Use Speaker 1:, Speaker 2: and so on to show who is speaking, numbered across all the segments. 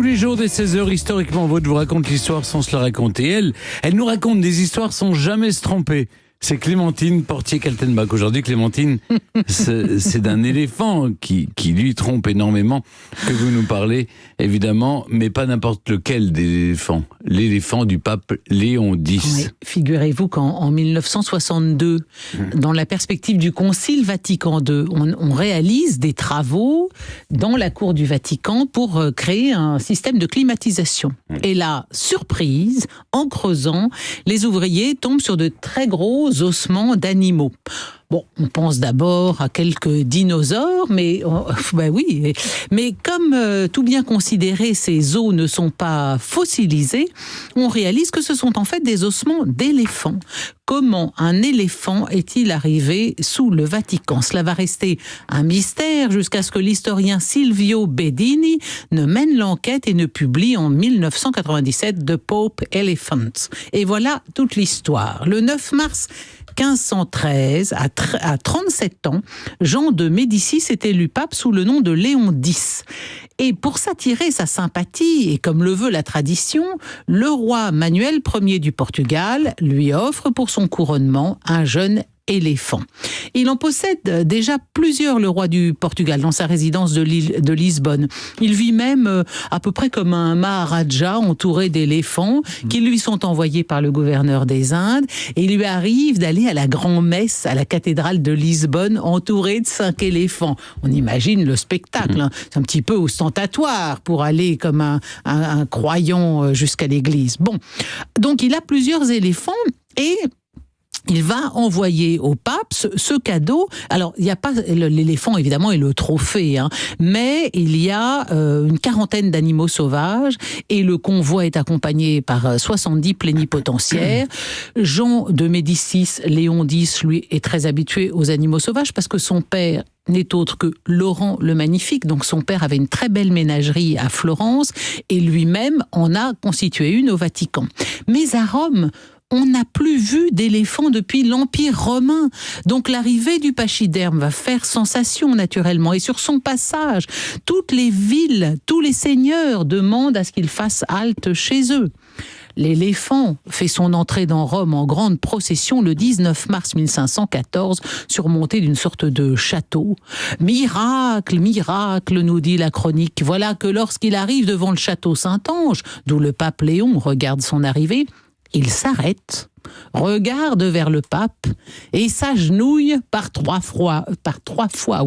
Speaker 1: Tous les jours dès 16h, historiquement Vôtre vous raconte l'histoire sans se la raconter. Elle nous raconte des histoires sans jamais se tromper. C'est Clémentine Portier-Kaltenbach. Aujourd'hui, Clémentine, c'est d'un éléphant qui lui trompe énormément que vous nous parlez, évidemment, mais pas n'importe lequel des éléphants. L'éléphant du pape Léon X.
Speaker 2: Oui, figurez-vous qu'en 1962, dans la perspective du Concile Vatican II, on réalise des travaux dans la cour du Vatican pour créer un système de climatisation. Et là, surprise, en creusant, les ouvriers tombent sur de très gros ossements d'animaux. Bon, on pense d'abord à quelques dinosaures, mais oui. Mais comme tout bien considéré, ces os ne sont pas fossilisés, on réalise que ce sont en fait des ossements d'éléphants. Comment un éléphant est-il arrivé sous le Vatican? Cela va rester un mystère jusqu'à ce que l'historien Silvio Bedini ne mène l'enquête et ne publie en 1997 The Pope Elephant. Et voilà toute l'histoire. Le 9 mars 1513, à 37 ans, Jean de Médicis est élu pape sous le nom de Léon X. Et pour s'attirer sa sympathie, et comme le veut la tradition, le roi Manuel Ier du Portugal lui offre pour son couronnement un jeune éléphant. Il en possède déjà plusieurs, le roi du Portugal, dans sa résidence de Lisbonne. Il vit même à peu près comme un maharaja entouré d'éléphants qui lui sont envoyés par le gouverneur des Indes, et il lui arrive d'aller à la grand-messe à la cathédrale de Lisbonne entouré de 5 éléphants. On imagine le spectacle, hein. C'est un petit peu ostentatoire pour aller comme un croyant jusqu'à l'église. Bon, donc il a plusieurs éléphants et il va envoyer au pape ce cadeau. Alors, il n'y a pas l'éléphant, évidemment, est le trophée, hein, mais il y a une quarantaine d'animaux sauvages et le convoi est accompagné par 70 plénipotentiaires. Jean de Médicis, Léon X, lui, est très habitué aux animaux sauvages parce que son père n'est autre que Laurent le Magnifique. Donc son père avait une très belle ménagerie à Florence et lui-même en a constitué une au Vatican. Mais à Rome, on n'a plus vu d'éléphants depuis l'Empire romain. Donc l'arrivée du pachyderme va faire sensation naturellement. Et sur son passage, toutes les villes, tous les seigneurs demandent à ce qu'il fasse halte chez eux. L'éléphant fait son entrée dans Rome en grande procession le 19 mars 1514, surmonté d'une sorte de château. Miracle, miracle, nous dit la chronique. Voilà que lorsqu'il arrive devant le château Saint-Ange, d'où le pape Léon regarde son arrivée, il s'arrête, regarde vers le pape et s'agenouille par trois fois.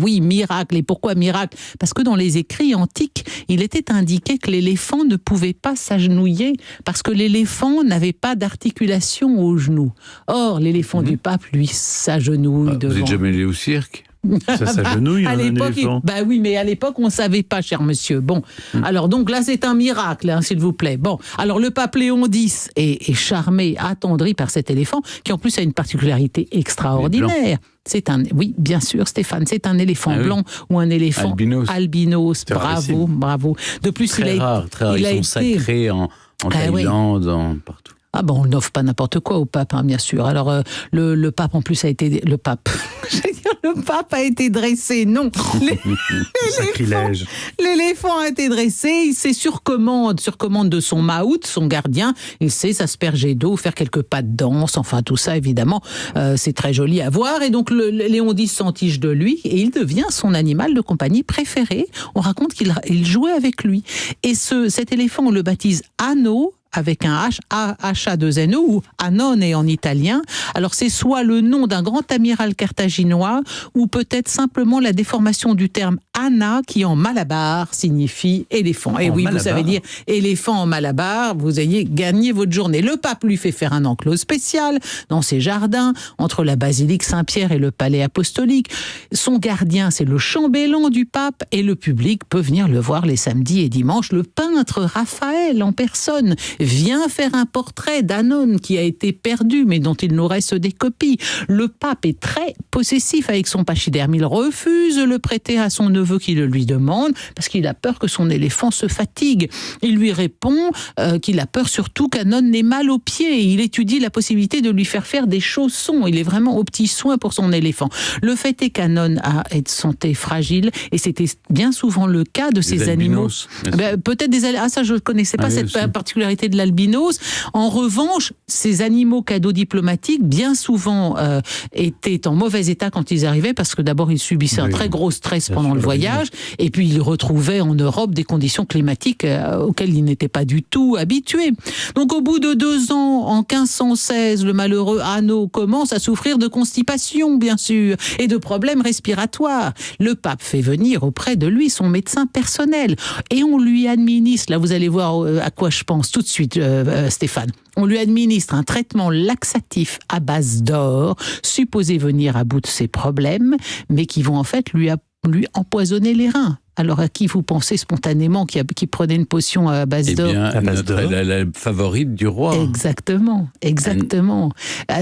Speaker 2: Oui, miracle. Et pourquoi miracle? Parce que dans les écrits antiques, il était indiqué que l'éléphant ne pouvait pas s'agenouiller parce que l'éléphant n'avait pas d'articulation au genou. Or, l'éléphant du pape, lui, s'agenouille devant.
Speaker 1: Vous n'êtes jamais allé au cirque?
Speaker 3: Ça s'agenouille, un éléphant.
Speaker 2: Oui, mais à l'époque, on ne savait pas, cher monsieur. Bon, alors donc là, c'est un miracle, hein, s'il vous plaît. Bon, alors le pape Léon X est charmé, attendri par cet éléphant, qui en plus a une particularité extraordinaire. C'est oui, bien sûr, Stéphane, c'est un éléphant blanc ou un éléphant albinos. Bravo. De plus,
Speaker 1: très rare. Ils sont sacrés en Thaïlande, partout.
Speaker 2: Ah bon, on n'offre pas n'importe quoi au pape, hein, bien sûr. Alors, le pape, en plus, a été... Le pape a été dressé, non.
Speaker 3: Sacrilège.
Speaker 2: L'éléphant a été dressé, c'est sur commande de son mahout, son gardien. Il sait s'asperger d'eau, faire quelques pas de danse, enfin tout ça, évidemment, c'est très joli à voir. Et donc, Léon X s'entiche de lui et il devient son animal de compagnie préféré. On raconte qu'il jouait avec lui. Et cet éléphant, on le baptise Anno, avec un H, A-H-A-2-N-O, ou Annone en italien. Alors c'est soit le nom d'un grand amiral carthaginois, ou peut-être simplement la déformation du terme Anna, qui en malabar signifie éléphant. Et oui, malabar. Vous savez dire éléphant en malabar, vous ayez gagné votre journée. Le pape lui fait faire un enclos spécial dans ses jardins, entre la basilique Saint-Pierre et le palais apostolique. Son gardien, c'est le chambellan du pape, et le public peut venir le voir les samedis et dimanches. Le peintre Raphaël en personne vient faire un portrait d'Hannon qui a été perdu, mais dont il nous reste des copies. Le pape est très possessif avec son pachyderme. Il refuse de le prêter à son neveu qui le lui demande, parce qu'il a peur que son éléphant se fatigue. Il lui répond qu'il a peur surtout qu'Hannon n'ait mal aux pieds. Il étudie la possibilité de lui faire des chaussons. Il est vraiment aux petits soins pour son éléphant. Le fait est qu'Hannon a une santé fragile, et c'était bien souvent le cas de ces animaux. Peut-être ça je ne connaissais pas cette particularité de l'albinos. En revanche, ces animaux cadeaux diplomatiques, bien souvent étaient en mauvais état quand ils arrivaient, parce que d'abord ils subissaient un très gros stress pendant le voyage, et puis ils retrouvaient en Europe des conditions climatiques auxquelles ils n'étaient pas du tout habitués. Donc au bout de 2 ans, en 1516, le malheureux Hanno commence à souffrir de constipation, bien sûr, et de problèmes respiratoires. Le pape fait venir auprès de lui son médecin personnel, et on lui administre, là vous allez voir à quoi je pense tout de suite, Stéphane, on lui administre un traitement laxatif à base d'or, supposé venir à bout de ses problèmes, mais qui vont en fait lui empoisonner les reins. Alors à qui vous pensez spontanément qui prenait une potion à base d'or ?
Speaker 1: La favorite du roi.
Speaker 2: Exactement.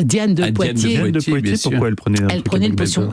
Speaker 2: Diane de Poitiers.
Speaker 3: Diane de Poitiers, pourquoi elle prenait
Speaker 2: une potion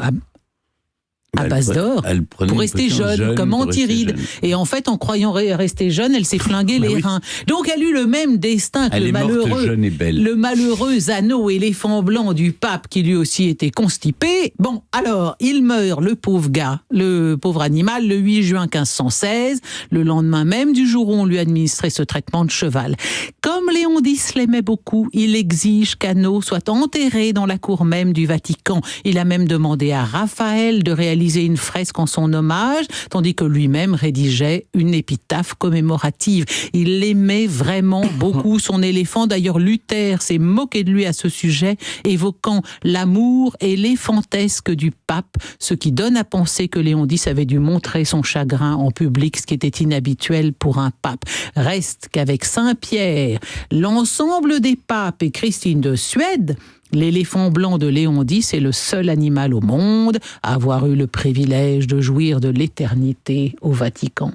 Speaker 2: à base d'or pour rester jeune, comme Antiride. Et en fait, en croyant rester jeune, elle s'est flinguée les reins. Donc elle eut le même destin que le malheureux Hanno, éléphant blanc du pape, qui lui aussi était constipé. Bon, alors, il meurt, le pauvre animal, le 8 juin 1516, le lendemain même du jour où on lui administrait ce traitement de cheval. Comme Léon X l'aimait beaucoup, il exige qu'Hanno soit enterré dans la cour même du Vatican. Il a même demandé à Raphaël de réaliser une fresque en son hommage, tandis que lui-même rédigeait une épitaphe commémorative. Il aimait vraiment beaucoup son éléphant. D'ailleurs, Luther s'est moqué de lui à ce sujet, évoquant l'amour éléphantesque du pape, ce qui donne à penser que Léon X avait dû montrer son chagrin en public, ce qui était inhabituel pour un pape. Reste qu'avec Saint-Pierre, l'ensemble des papes et Christine de Suède, l'éléphant blanc de Léon X est le seul animal au monde à avoir eu le privilège de jouir de l'éternité au Vatican.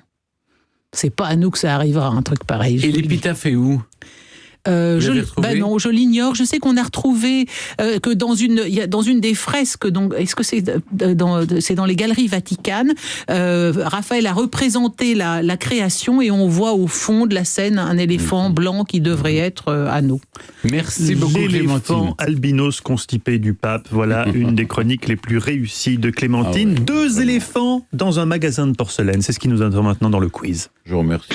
Speaker 2: C'est pas à nous que ça arrivera, un truc pareil.
Speaker 1: Et l'épitaphe est où ?
Speaker 2: Non, je l'ignore. Je sais qu'on a retrouvé que dans une des fresques, donc est-ce que c'est dans les galeries vaticanes, Raphaël a représenté la création, et on voit au fond de la scène un éléphant blanc qui devrait être Hanno.
Speaker 1: Merci beaucoup, Clémentine.
Speaker 3: L'éléphant albinos constipé du pape, voilà une des chroniques les plus réussies de Clémentine. 2 éléphants dans un magasin de porcelaine, c'est ce qui nous attend maintenant dans le quiz.
Speaker 1: Je vous remercie.